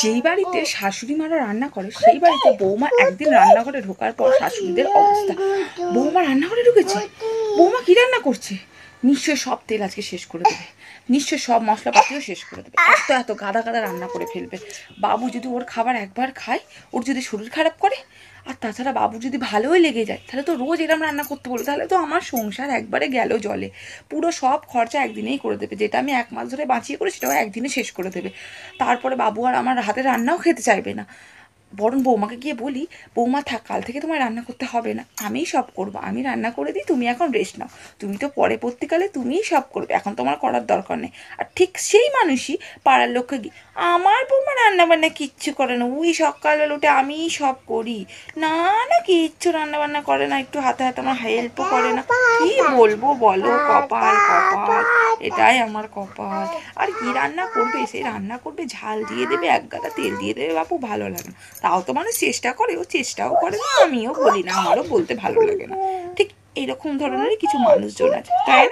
যেই বাড়িতে শাশুড়ি মারা রান্না করে সেই বাড়িতে বৌমা একদিন রান্নাঘরে ঢোকার পর শাশুড়িদের অবস্থা, বৌমা রান্নাঘরে ঢুকেছে, বৌমা কি রান্না করছে, নিশ্চয় সব তেল আজকে শেষ করে দেবে, নিশ্চয় সব মশলাপাতিও শেষ করে দেবে, এত এত গাদা গাদা রান্না করে ফেলবে। বাবু যদি ওর খাবার একবার খায়, ওর যদি শরীর খারাপ করে, আর তাছাড়া বাবু যদি ভালোই লেগে যায়, তাহলে তো রোজ এরম রান্না করতে বলবে, তাহলে তো আমার সংসার একবারে গেল জলে। পুরো সব খরচা একদিনেই করে দেবে, যেটা আমি 1 মাস ধরে বাঁচিয়ে করি সেটাও একদিনে শেষ করে দেবে। তারপরে বাবু আর আমার হাতে রান্নাও খেতে চাইবে না। বরং বৌমাকে গিয়ে বলি, বৌমা থাক, কাল থেকে তোমায় রান্না করতে হবে না, আমিই সব করবো, আমি রান্না করে দিই, তুমি এখন রেস্ট নাও, তুমি তো পরবর্তীকালে তুমিই সব করবে, এখন তোমার করার দরকার নেই। আর ঠিক সেই মানুষই পাড়ার লোককে গিয়ে, আমার বৌমা রান্না বান্না কিচ্ছু করে না, ওই সকালবেলা উঠে আমিই সব করি, না না কিচ্ছু রান্না বান্না করে না, একটু হাতে হাতে আমার হেল্পও করে না। কি বলবো বলো, কপাল কপাল, এটাই আমার কপাল। আর কি রান্না করবে, সেই রান্না করবে, ঝাল দিয়ে দেবে, এক গাদা তেল দিয়ে দেবে, বাপু ভালো লাগে না। তাও তো মানুষ চেষ্টা করে, ও চেষ্টাও করে না, আমিও বলি না, আমারও বলতে ভালো লাগে না। ঠিক এইরকম ধরনেরই কিছু মানুষজন আছে, তাই না?